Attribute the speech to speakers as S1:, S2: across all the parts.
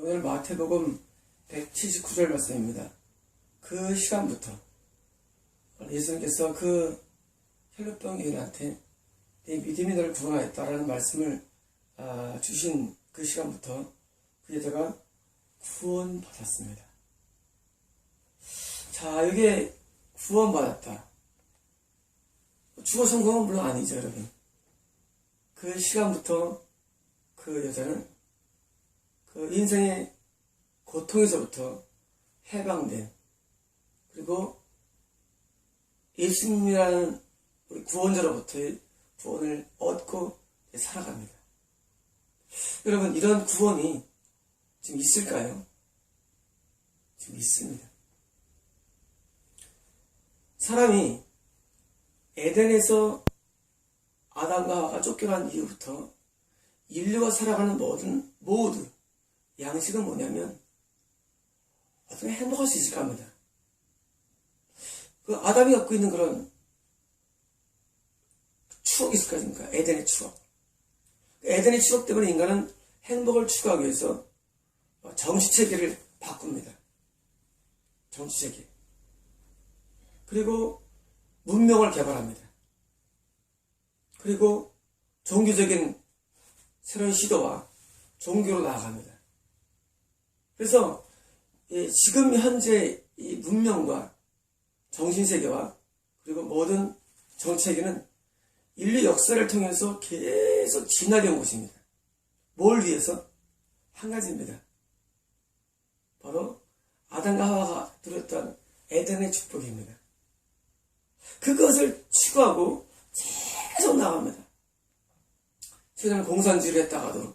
S1: 오늘 마태복음 179절 말씀입니다. 그 시간부터 예수님께서 그 혈루병 여인한테 내 믿음이 너를 구원하였다라는 말씀을 주신 그 시간부터 그 여자가 구원받았습니다. 자, 여기에 구원받았다. 주거 성공은 물론 아니죠, 여러분. 그 시간부터 그 여자는 그 인생의 고통에서부터 해방된, 그리고 예수님이라는 우리 구원자로부터의 구원을 얻고 살아갑니다. 여러분, 이런 구원이 지금 있을까요? 지금 있습니다. 사람이 에덴에서 아담과 하와가 쫓겨난 이후부터 인류가 살아가는 모두 양식은 뭐냐면 어떻게 행복할 수 있을까 합니다. 그 아담이 갖고 있는 그런 추억이 있을 거 아닙니까? 에덴의 추억. 에덴의 추억 때문에 인간은 행복을 추구하기 위해서 정치체계를 바꿉니다. 정치체계. 그리고 문명을 개발합니다. 그리고 종교적인 새로운 시도와 종교로 나아갑니다. 그래서 지금 현재 이 문명과 정신세계와 그리고 모든 정치세계는 인류 역사를 통해서 계속 진화되어 온 것입니다. 뭘 위해서? 한 가지입니다. 바로 아담과 하와가 누렸던 에덴의 축복입니다. 그것을 추구하고 계속 나갑니다. 최근에 공산주의를 했다가도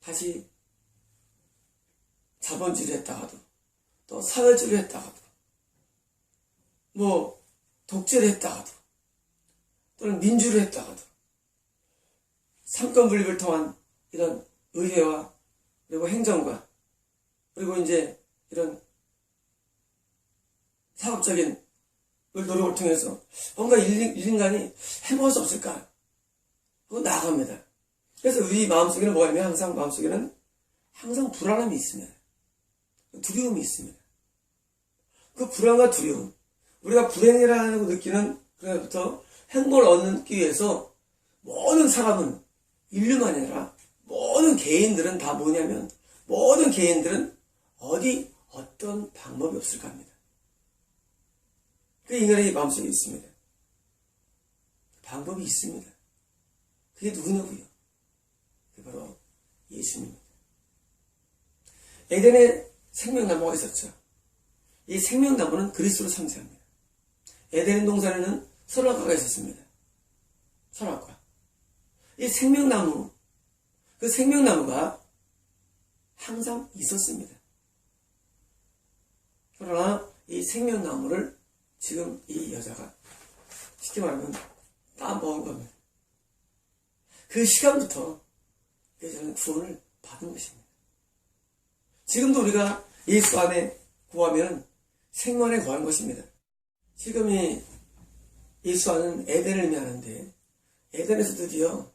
S1: 다시 자본주의를 했다가도 또 사회주의를 했다가도 뭐 독재를 했다가도 또는 민주를 했다가도 삼권 분립을 통한 이런 의회와 그리고 행정과 그리고 이제 이런 사업적인 노력을 통해서 뭔가 인간이 해볼 수 없을까 하고 나아갑니다. 그래서 우리 마음속에는 뭐가 있냐면 항상 마음속에는 항상 불안함이 있습니다. 두려움이 있습니다. 그 불안과 두려움, 우리가 불행이라고 느끼는 그날부터 행복을 얻기 위해서 모든 사람은 인류만이 아니라 모든 개인들은 다 뭐냐면 모든 개인들은 어떤 방법이 없을까 합니다. 그 인간의 마음속에 있습니다. 방법이 있습니다. 그게 누구냐고요? 그게 바로 예수님입니다. 에덴에 생명나무가 있었죠. 이 생명나무는 그리스도를 상징합니다. 에덴 동산에는 선악과가 있었습니다. 선악과. 이 생명나무, 그 생명나무가 항상 있었습니다. 그러나 이 생명나무를 지금 이 여자가 쉽게 말하면 따먹은 겁니다. 그 시간부터 여자는 구원을 받은 것입니다. 지금도 우리가 예수 안에 구하면 생명 안에 구하는 것입니다. 지금이 예수 안은 에덴을 의미하는데 에덴에서 드디어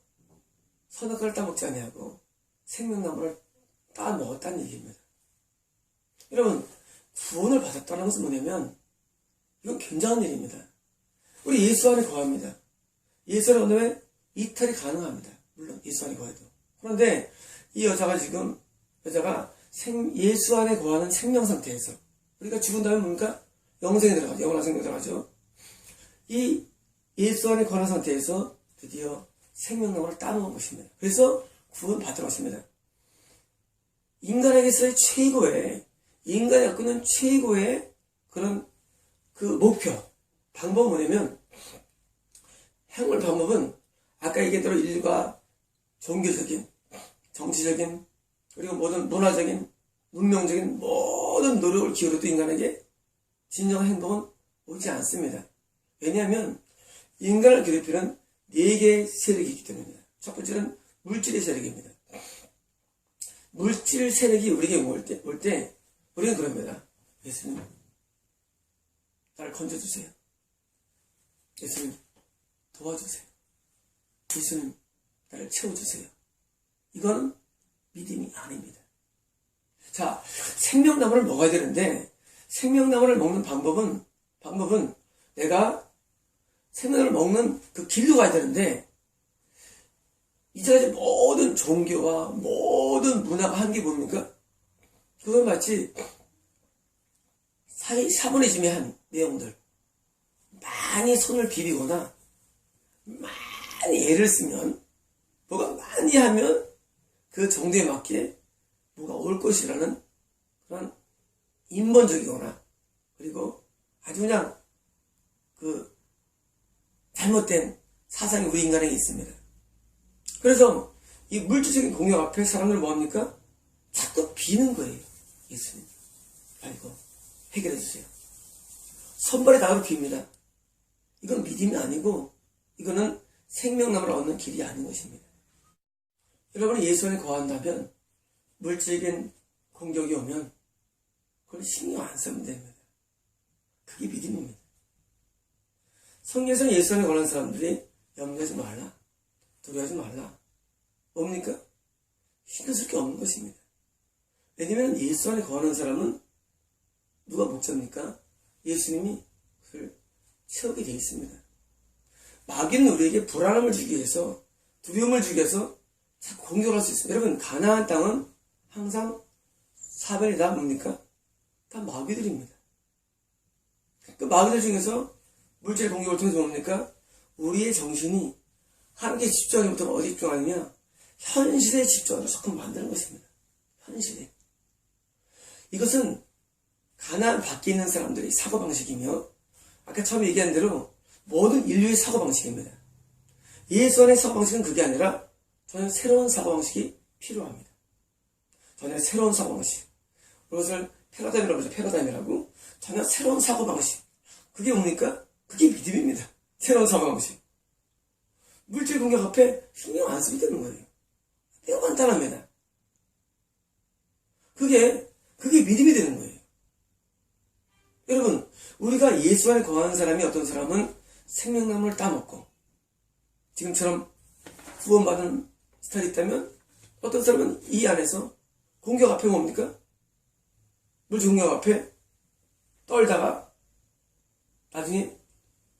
S1: 선악과를 따먹지 아니하고 생명나무를 따먹었다는 얘기입니다. 여러분, 구원을 받았다는 것은 뭐냐면 이건 굉장한 일입니다. 우리 예수 안에 거합니다. 예수 안에 거하면 이탈이 가능합니다. 물론 예수 안에 거해도. 그런데 이 여자가 예수 안에 거하는 생명 상태에서 우리가 죽은 다음에 뭡니까? 영생에 들어가죠. 영원한 생명에 들어가죠. 이 예수 안에 거하는 상태에서 드디어 생명나무를 따먹은 것입니다. 그래서 구원 받으러 왔습니다. 인간에게서의 인간이 갖고 있는 최고의 그런 그 목표, 방법은 뭐냐면, 행할 방법은 아까 얘기한 대로 인류가 종교적인, 정치적인, 그리고 모든 문화적인, 문명적인 모든 노력을 기울여도 인간에게 진정한 행복은 오지 않습니다. 왜냐하면 인간을 괴롭히는 4개의 세력이 있기 때문입니다. 첫 번째는 물질의 세력입니다. 물질 세력이 우리에게 올 때 우리는 그럽니다. 예수님, 나를 건져주세요. 예수님, 도와주세요. 예수님, 나를 채워주세요. 이건 믿음이 아닙니다. 자, 생명나무를 먹어야 되는데, 생명나무를 먹는 방법은 내가 생명나무를 먹는 그 길로 가야 되는데, 이제까지 모든 종교와 모든 문화가 한 게 뭡니까? 그건 마치 샤머니즘의 한 내용들. 많이 손을 비비거나, 많이 애를 쓰면, 뭐가 많이 하면 그 정도에 맞게 뭐가 올 것이라는 그런 인본적이거나, 그리고 아주 그냥 그 잘못된 사상이 우리 인간에게 있습니다. 그래서 이 물질적인 공격 앞에 사람들은 뭐합니까? 자꾸 비는 거예요. 예수님, 이거 해결해 주세요. 선발의 닭으로 빕니다. 이건 믿음이 아니고 이거는 생명나무를 얻는 길이 아닌 것입니다. 여러분이 예수 안에 거한다면 물질적인 공격이 오면 그걸 신경 안 쓰면 됩니다. 그게 믿음입니다. 성경에서는 예수 안에 거하는 사람들이 염려하지 말라, 두려워하지 말라. 뭡니까? 신경 쓸 게 없는 것입니다. 왜냐하면 예수 안에 거하는 사람은 누가 목자입니까? 예수님이 그를 채우게 되어 있습니다. 마귀는 우리에게 불안함을 주기 위해서, 두려움을 주기 위해서 자꾸 공격할 수 있습니다. 여러분, 가나안 땅은 항상 사변이 다 뭡니까? 다 마귀들입니다. 그 마귀들 중에서 물질 공격을 통해서 뭡니까? 우리의 정신이 하나님께 집중하지 못하면 어디 집중하느냐? 현실에 집중하도록 자꾸 만드는 것입니다. 현실에. 이것은 가나안 밖에 있는 사람들의 사고방식이며, 아까 처음에 얘기한 대로 모든 인류의 사고방식입니다. 예수 안의 사고방식은 그게 아니라 전혀 새로운 사고방식이 필요합니다. 전혀 새로운 사고방식. 그것을 패러다임이라고 하죠. 패러다임이라고. 전혀 새로운 사고방식. 그게 뭡니까? 그게 믿음입니다. 새로운 사고방식. 물질 공격 앞에 신경 안 쓰게 되는 거예요. 매우 간단합니다. 그게 믿음이 되는 거예요. 여러분, 우리가 예수 안에 거하는 사람이 어떤 사람은 생명나무를 따먹고, 지금처럼 구원받은 스타일이 있다면, 어떤 사람은 이 안에서 공격 앞에 뭡니까? 물질 공격 앞에 떨다가 나중에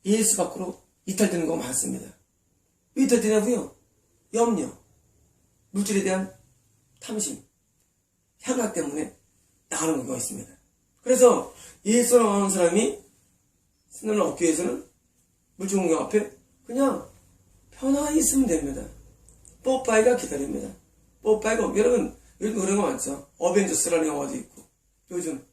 S1: 예수 밖으로 이탈되는 거 많습니다. 왜 이탈되냐고요? 염려, 물질에 대한 탐심, 향락 때문에 나가는 경우가 있습니다. 그래서 예수를 나오는 사람이 신앙을 얻기 위해서는 물질 공격 앞에 그냥 편안히 있으면 됩니다. 뽀빠이가 기다립니다. 뽀빠이가, 여러분, 요즘 그런 거 많죠. 어벤져스라는 영화도 있고, 요즘.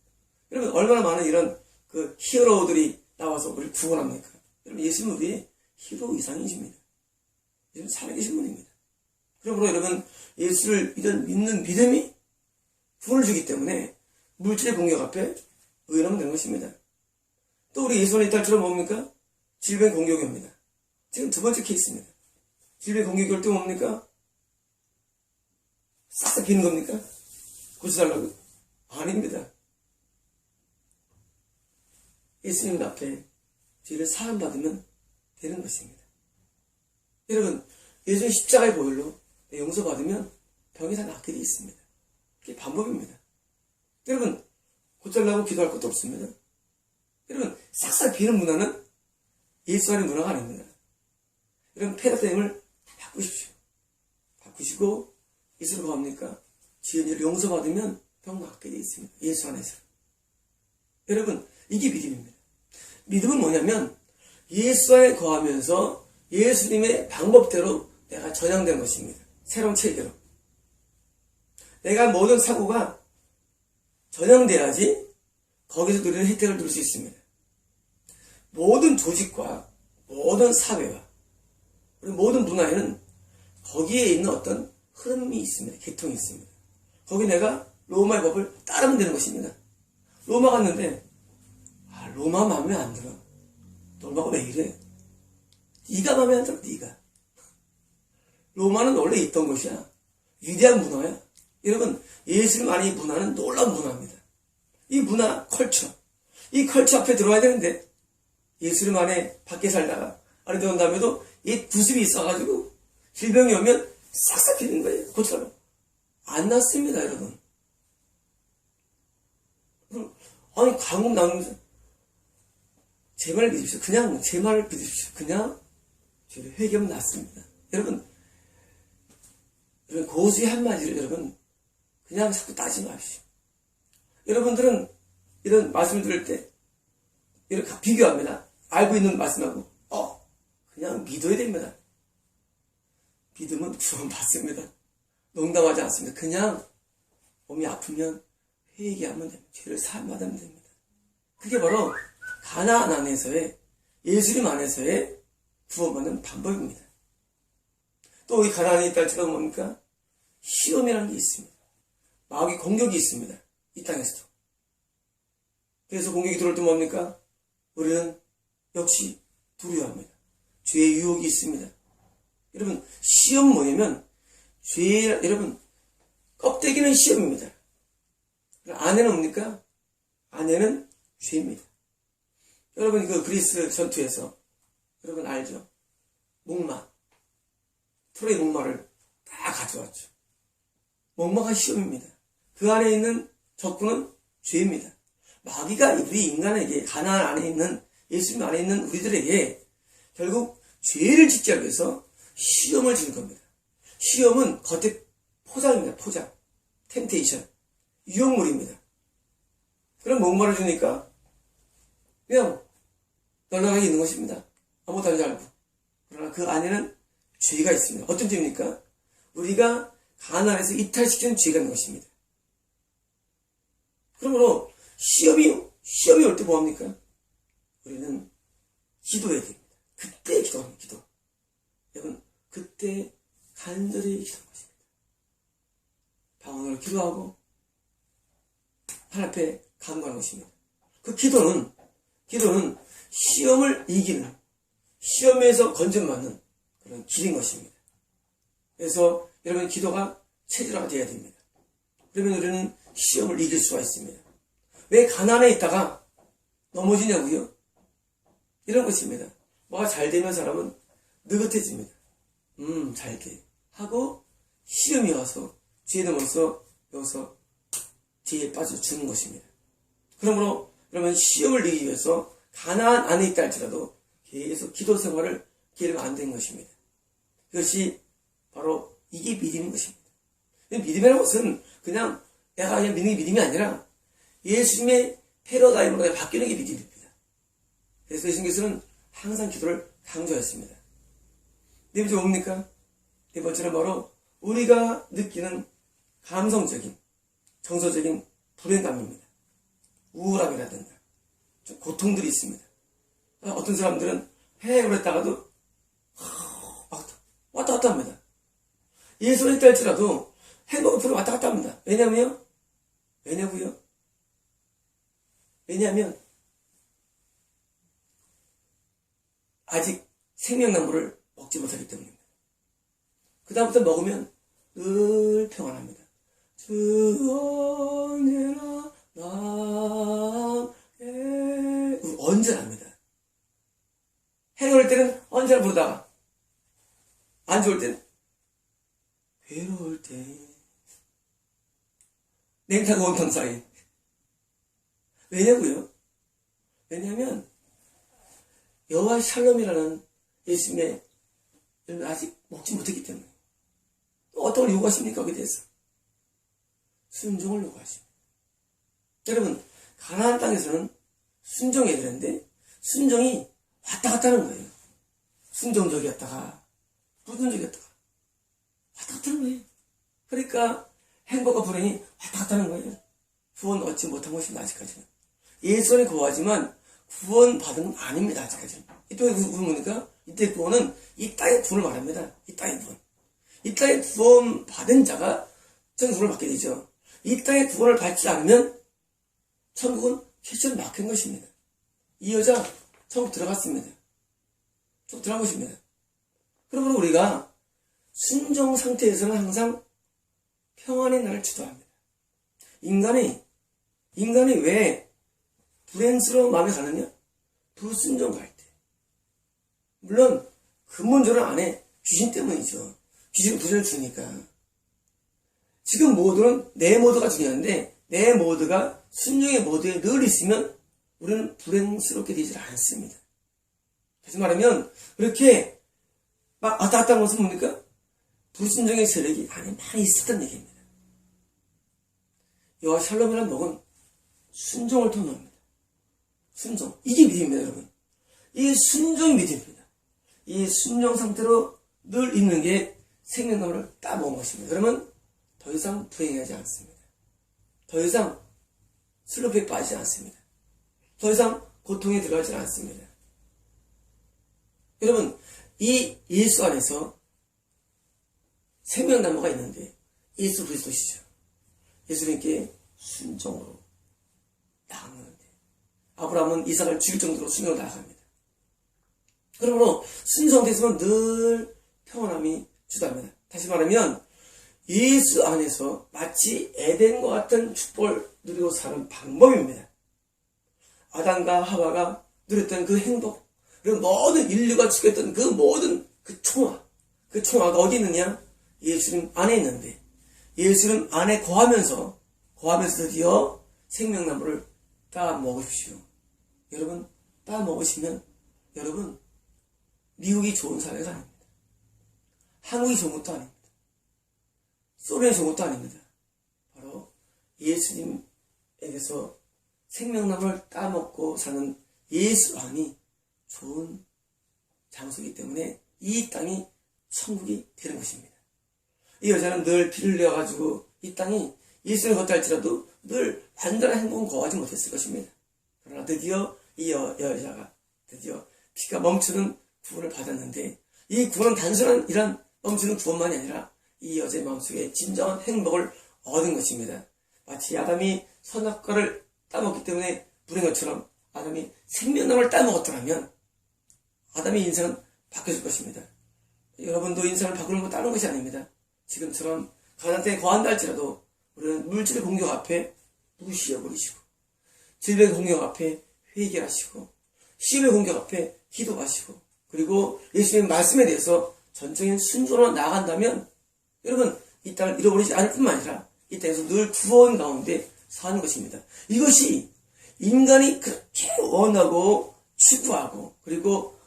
S1: 여러분, 얼마나 많은 이런 그 히어로들이 나와서 우리를 구원합니까? 여러분, 예수는 우리의 히어로 이상이십니다. 예수는 살아계신 분입니다. 그러므로 여러분, 예수를 믿는 믿음이 구원을 주기 때문에 물질의 공격 앞에 의인하면 되는 것입니다. 또 우리 예수 안에 이탈처럼 뭡니까? 질병 공격이 옵니다. 지금 두 번째 케이스입니다. 질병 공격이 올 때 뭡니까? 싹싹 비는 겁니까? 고쳐달라고? 아닙니다. 예수님 앞에 죄를 사함받으면 되는 것입니다. 여러분, 예수님 십자가의 보혈로 용서받으면 병이 다 낫게 되어 있습니다. 그게 방법입니다. 여러분, 고쳐달라고 기도할 것도 없습니다. 여러분, 싹싹 비는 문화는 예수 안의 문화가 아닙니다. 여러분, 패러다임을 바꾸십시오. 바꾸시고 예수를 뭐합니까? 지은 일을 용서받으면 병 낫게 되어 있습니다. 예수 안에서. 여러분, 이게 믿음입니다. 믿음은 뭐냐면 예수 안에 거하면서 예수님의 방법대로 내가 전향된 것입니다. 새로운 체계로. 내가 모든 사고가 전향돼야지 거기서 누리는 혜택을 누릴 수 있습니다. 모든 조직과 모든 사회와 그리고 모든 문화에는 거기에 있는 어떤 흐름이 있습니다. 계통이 있습니다. 거기 내가 로마의 법을 따르면 되는 것입니다. 로마 갔는데 로마 마음에 안 들어. 로마가 왜 이래? 네가 마음에 안 들어. 네가. 로마는 원래 있던 것이야. 위대한 문화야. 여러분, 예수님 안에 이 문화는 놀라운 문화입니다. 이 문화, 컬처. 이 컬처 앞에 들어와야 되는데 예수님 안에 밖에 살다가 안에 들어온 다음에도 이 구습이 있어가지고 질병이 오면 싹싹 비는 거예요. 고쳐라. 안 낫습니다, 여러분. 아니, 강국 나오면서 제 말을 믿으십시오. 그냥 제 말을 믿으십시오. 그냥 죄를 회개하면 낫습니다. 여러분 고수의 한마디를 여러분 그냥 자꾸 따지지 마십시오. 여러분들은 이런 말씀을 들을 때 이렇게 비교합니다. 알고 있는 말씀하고 그냥 믿어야 됩니다. 믿으면 구원 받습니다. 농담하지 않습니다. 그냥 몸이 아프면 회개하면 됩니다. 죄를 사함받으면 됩니다. 그게 바로 가나안 안에서의 예수님 안에서의 구원받는 방법입니다. 또 이 가나안에 있다 할지라도 뭡니까? 시험이라는 게 있습니다. 마귀 공격이 있습니다. 이 땅에서도. 그래서 공격이 들어올 때 뭡니까? 우리는 역시 두려워합니다. 죄의 유혹이 있습니다. 여러분 시험 뭐냐면 여러분 껍데기는 시험입니다. 안에는 뭡니까? 안에는 죄입니다. 여러분 그 그리스 전투에서 여러분 알죠? 목마 트로이 목마를 다 가져왔죠. 목마가 시험입니다. 그 안에 있는 적군은 죄입니다. 마귀가 우리 인간에게 가나안 안에 있는 예수님 안에 있는 우리들에게 결국 죄를 짓기 위해서 시험을 주는 겁니다. 시험은 겉에 포장입니다. 포장. 템테이션. 유혹물입니다. 그럼 목마를 주니까 그냥 널널하게 있는 것입니다. 아무것도 하지 않고. 그러나 그 안에는 죄가 있습니다. 어떤 죄입니까? 우리가 가나안에서 이탈시키는 죄가 있는 것입니다. 그러므로 시험이 올 때 뭐합니까? 우리는 기도해야 됩니다. 그때 기도하는 기도. 여러분 그때 간절히 기도하는 것입니다. 방언으로 기도하고 하나님 앞에 간구하는 것입니다. 그 기도는 시험을 이기는, 시험에서 건전받는 그런 길인 것입니다. 그래서 여러분 기도가 체질화가 되어야 됩니다. 그러면 우리는 시험을 이길 수가 있습니다. 왜 가난에 있다가 넘어지냐고요? 이런 것입니다. 뭐가 잘 되면 사람은 느긋해집니다. 잘 돼. 하고 시험이 와서 죄에 넘어서 여기서 죄에 빠져 죽는 것입니다. 그러므로 여러분 시험을 이기기 위해서 가나안 안에 있다 할지라도 계속 기도 생활을 기르면 안 되는 것입니다. 그것이 바로 이게 믿음인 것입니다. 믿음이라는 것은 그냥 내가 그냥 믿는 게 믿음이 아니라 예수님의 패러다임으로 바뀌는 게 믿음입니다. 그래서 예수님께서는 항상 기도를 강조했습니다. 네 번째 뭡니까? 네 번째는 바로 우리가 느끼는 감성적인, 정서적인 불행감입니다. 우울함이라든가 좀 고통들이 있습니다. 어떤 사람들은 오래 있다가도 왔다 갔다 합니다. 예수를 있다 할지라도 행복을 풀어 왔다 갔다 합니다. 왜냐고요? 왜냐하면 아직 생명나무를 먹지 못하기 때문입니다. 그 다음부터 먹으면 늘 평안합니다. 주 언제나 나에 언제나 합니다. 해놓을 때는 언제나 부르다가 안 좋을 때는 괴로울 때 냉탕과 온탕 사이. 왜냐고요? 왜냐하면 여호와 샬롬이라는 예수님의 이름을 아직 먹지 못했기 때문에. 어떤 걸 요구하십니까? 거기에 대해서 순종을 요구하십니다. 여러분 가나안 땅에서는 순종해야 되는데 순종이 왔다 갔다 하는 거예요. 순종적이었다가 불순종이었다가 왔다 갔다 하는 거예요. 그러니까 행복과 불행이 왔다 갔다 하는 거예요. 구원 얻지 못한 것입니다. 아직까지는. 예수 안에 구원하지만 구원 받은 건 아닙니다. 아직까지는. 이때 구원이니까 이때 구원은 이 땅의 구원을 말합니다. 이 땅의 구원. 이 땅의 구원 받은 자가 천국 구원을 받게 되죠. 이 땅의 구원을 받지 않으면 천국은 캐치를 막힌 것입니다. 이 여자 천국 들어갔습니다. 쭉 들어간 것입니다. 그러므로 우리가 순종 상태에서는 항상 평안의 날을 주도합니다. 인간이 왜 불행스러운 마음에 가느냐? 불순종 갈 때. 물론 근본적으로 안에 귀신 때문이죠. 귀신은 부전을 주니까. 지금 모두는 내 모두가 중요한데 내 모드가 순종의 모드에 늘 있으면 우리는 불행스럽게 되질 않습니다. 다시 말하면 그렇게 막 왔다 갔다 하는 것은 뭡니까? 불순종의 세력이 안에 많이 있었던 얘기입니다. 여호와 샬롬이라는 복은 순종을 통합니다. 순종. 이게 믿음입니다, 여러분. 이 순종이 믿음입니다. 이 순종 상태로 늘 있는 게 생명나무를 따먹은 것입니다. 그러면 더 이상 불행하지 않습니다. 더 이상 슬로프에 빠지지 않습니다. 더 이상 고통에 들어가지 않습니다. 여러분, 이 예수 안에서 생명나무가 있는데 예수 그리스도시죠. 예수님께 순종으로 나아가는데 아브라함은 이삭을 죽일 정도로 순종을 나아갑니다. 그러므로 순종되면 늘 평안함이 주답니다. 다시 말하면 예수 안에서 마치 에덴과 같은 축복을 누리고 사는 방법입니다. 아담과 하와가 누렸던 그 행복, 그리고 모든 인류가 추구했던 그 모든 그 총화가 어디 있느냐? 예수님 안에 있는데, 예수님 안에 거하면서 드디어 생명나무를 따 먹으십시오. 여러분, 따 먹으시면 여러분 미국이 좋은 사회가 아닙니다. 한국이 좋은 것도 아닙니다. 소련이 좋은 것도 아닙니다. 바로 예수님에게서 생명나무를 따먹고 사는 예수 안이 좋은 장소이기 때문에 이 땅이 천국이 되는 것입니다. 이 여자는 늘 피를 흘려가지고 이 땅이 예수를 걷다 할지라도 늘 완전한 행복은 거하지 못했을 것입니다. 그러나 드디어 이 여자가 드디어 피가 멈추는 구원을 받았는데, 이 구원은 단순한 이런 멈추는 구원만이 아니라 이 여자의 마음속에 진정한 행복을 얻은 것입니다. 마치 아담이 선악과를 따먹기 때문에 불행한 것처럼 아담이 생명나무를 따먹었더라면 아담의 인생은 바뀌어질 것입니다. 여러분도 인생을 바꾸는 거 따는 것이 아닙니다. 지금처럼 가난에 거한다 할지라도 우리는 물질의 공격 앞에 무시해버리시고, 질병의 공격 앞에 회개하시고, 시험의 공격 앞에 기도하시고, 그리고 예수님의 말씀에 대해서 전적인 순종으로 나아간다면 여러분 이 땅을 잃어버리지 않을 뿐만 아니라 이 땅에서 늘 구원 가운데 사는 것입니다. 이것이 인간이 그렇게 원하고 추구하고 그리고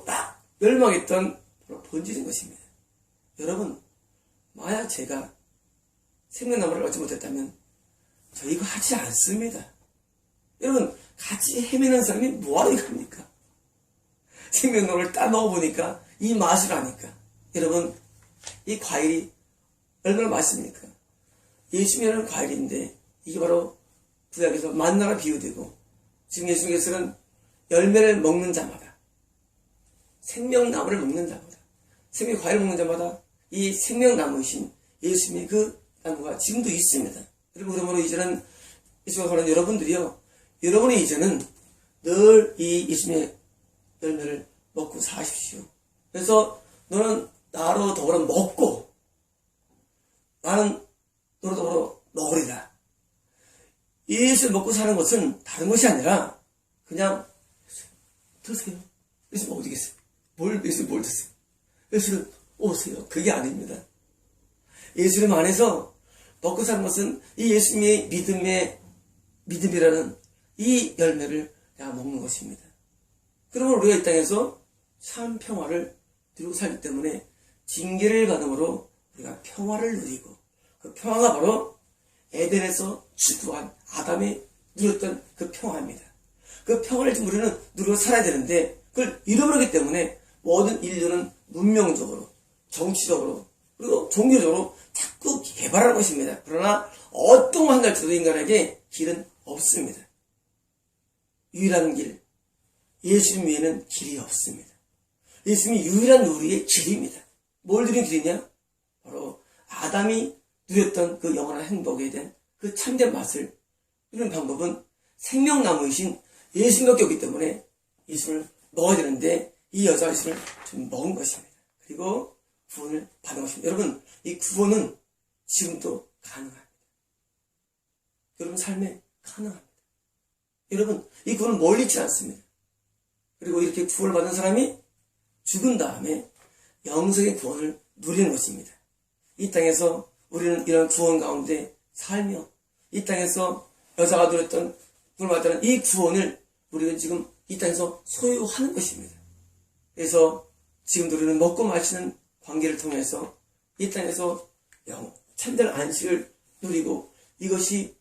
S1: 막 멸망했던 바로 본질인 것입니다. 여러분, 만약 제가 생명나무를 얻지 못했다면 저 이거 하지 않습니다. 여러분, 같이 헤매는 사람이 뭐하러 이거 합니까? 생명나무를 따먹어보니까 이 맛을 아니까. 여러분, 이 과일이 얼마나 맛있습니까? 예수님이라는 과일인데 이게 바로 구약에서 만나라 비유되고, 지금 예수님께서는 열매를 먹는 자마다, 생명나무를 먹는 자마다, 생명 과일을 먹는 자마다 이 생명나무이신 예수님의 그 나무가 지금도 있습니다. 여러분, 그러므로 이제는 예수가 말하는 여러분들이요, 여러분의 이제는 늘 이 예수님의 열매를 먹고 사십시오. 그래서 너는 나로 더불어 먹고 나는 너로 더불어 먹으리라. 예수를 먹고 사는 것은 다른 것이 아니라 그냥 드세요. 예수 먹어도 되겠어요. 예수를 뭘 드세요? 예수를 오세요. 그게 아닙니다. 예수님 안에서 먹고 사는 것은 이 예수님의 믿음이라는 이 열매를 내가 먹는 것입니다. 그러면 우리가 이 땅에서 참 평화를 누리고 살기 때문에 징계를 받음으로 우리가 평화를 누리고, 그 평화가 바로 에덴에서 추구한 아담이 누렸던 그 평화입니다. 그 평화를 지금 우리는 누리고 살아야 되는데 그걸 잃어버리기 때문에 모든 인류는 문명적으로, 정치적으로, 그리고 종교적으로 자꾸 개발하는 것입니다. 그러나 어떤 한 가지도 인간에게 길은 없습니다. 유일한 길, 예수님 외에는 길이 없습니다. 예수님이 유일한 우리의 길입니다. 뭘 누린 길이냐? 바로 아담이 누렸던 그 영원한 행복에 대한 그 참된 맛을 누리는 방법은 생명나무이신 예수님밖에 없기 때문에 예수를 먹어야 되는데 이 여자가 예수를 좀 먹은 것입니다. 그리고 구원을 받은 것입니다. 여러분, 이 구원은 지금도 가능합니다. 여러분 삶에 가능합니다. 여러분, 이 구원은 멀리 있지 않습니다. 그리고 이렇게 구원을 받은 사람이 죽은 다음에 영생의 구원을 누리는 것입니다. 이 땅에서 우리는 이런 구원 가운데 살며 이 땅에서 여자가 누렸던 구원을 받았다는 이 구원을 우리가 지금 이 땅에서 소유하는 것입니다. 그래서 지금도 우리는 먹고 마시는 관계를 통해서 이 땅에서 참된 안식을 누리고 이것이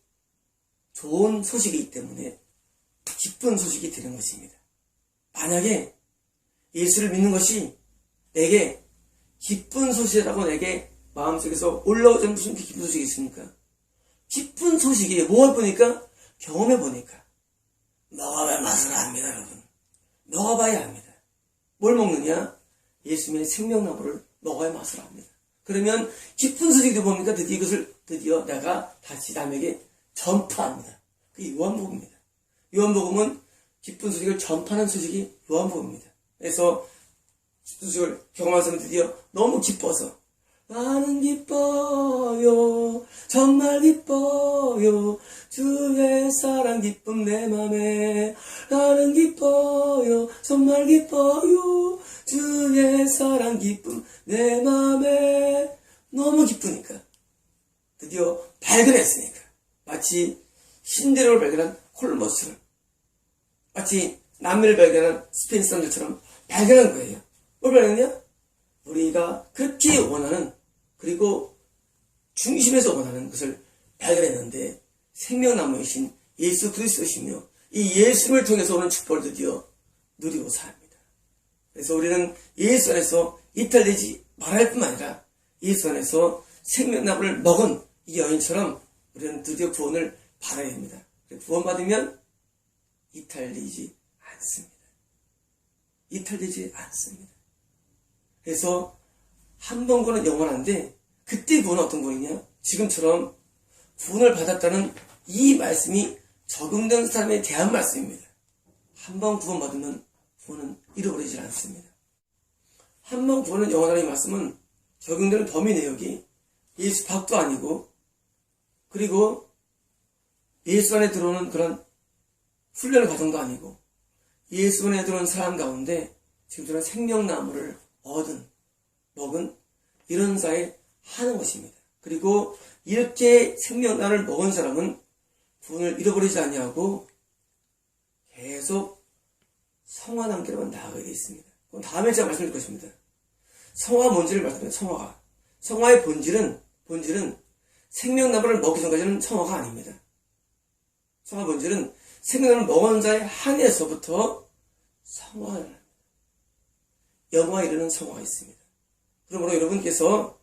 S1: 좋은 소식이기 때문에 기쁜 소식이 되는 것입니다. 만약에 예수를 믿는 것이 내게 기쁜 소식이라고 내게 마음속에서 올라오자면 무슨 기쁜 소식이 있습니까? 기쁜 소식이 뭘 보니까 경험해 보니까 먹어봐야 맛을 압니다, 여러분. 먹어봐야 합니다. 뭘 먹느냐? 예수님의 생명나무를 먹어야 맛을 압니다. 그러면 기쁜 소식이 뭡니까? 드디어 내가 다시 남에게 전파합니다. 그게 요한복음입니다. 요한복음은 기쁜 소식을 전파하는 소식이 요한복음입니다. 그래서 기쁜 소식을 경험한 사람은 드디어 너무 기뻐서 나는 기뻐요, 정말 기뻐요, 주의 사랑 기쁨 내 맘에. 나는 기뻐요, 정말 기뻐요, 주의 사랑 기쁨 내 맘에. 너무 기쁘니까, 드디어 발견했으니까, 마치 신데렐라를 발견한 콜럼버스를, 마치 남미를 발견한 스페인 사람들처럼 발견한 거예요. 뭘 발견했냐? 우리가 그렇게 원하는, 그리고 중심에서 원하는 것을 발견했는데 생명나무이신 예수 그리스도시며 이 예수를 통해서 오는 축복을 드디어 누리고 삽니다. 그래서 우리는 예수 안에서 이탈되지 말할 뿐만 아니라 예수 안에서 생명나무를 먹은 이 여인처럼 우리는 드디어 구원을 받아야 됩니다. 구원받으면 이탈되지 않습니다. 이탈되지 않습니다. 그래서 한 번 구원은 영원한데 그때 구원은 어떤 구원이냐? 지금처럼 구원을 받았다는 이 말씀이 적용된 사람에 대한 말씀입니다. 한 번 구원받으면 구원은 잃어버리지 않습니다. 한 번 구원은 영원하다는 이 말씀은 적용되는 범위 내역이 예수 밖도 아니고, 그리고 예수 안에 들어오는 그런 훈련 과정도 아니고, 예수 안에 들어오는 사람 가운데 지금처럼 생명나무를 먹은 이런 사에 하는 것입니다. 그리고 이렇게 생명나무를 먹은 사람은 구원을 잃어버리지 아니하고 계속 성화 단계로만 나아가게 되어 있습니다. 그럼 다음에 제가 말씀드릴 것입니다. 성화 뭔지를 말씀드립니다. 성화의 본질은 생명나무를 먹기 전까지는 성화가 아닙니다. 성화 본질은 생명나무를 먹은 자의 한에서부터 성화를 합니다. 영화에 이르는 성화가 있습니다. 그러므로 여러분께서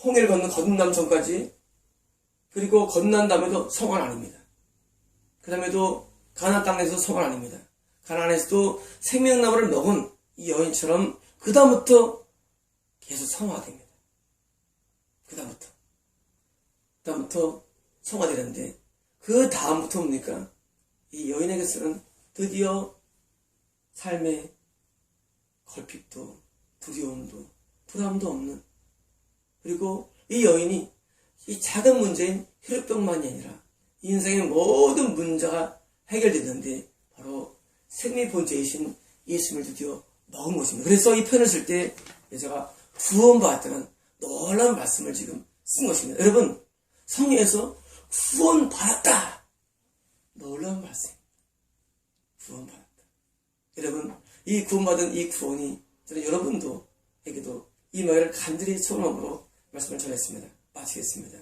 S1: 홍해를 건넌 전까지, 그리고 건넌 다음에도 성화는 아닙니다. 그 다음에도 가나안 땅에서 성화는 아닙니다. 가나안에서도 생명나무를 먹은 이 여인처럼 그 다음부터 계속 성화가 됩니다. 그 다음부터 성화가 되는데, 그 다음부터 뭡니까? 이 여인에게서는 드디어 삶의 걸핍도, 두려움도, 부담도 없는, 그리고 이 여인이 이 작은 문제인 혈액병만이 아니라 인생의 모든 문제가 해결됐는데 바로 생명의 본체이신 예수님을 드디어 먹은 것입니다. 그래서 이 편을 쓸 때 여자가 구원받았다는 놀라운 말씀을 지금 쓴 것입니다. 여러분, 성경에서 구원받았다! 놀라운 말씀. 구원받았다. 여러분, 이 구원받은 이 구원이 저는 여러분도에게도 이 말을 간절히 소원함으로 말씀을 전했습니다. 마치겠습니다.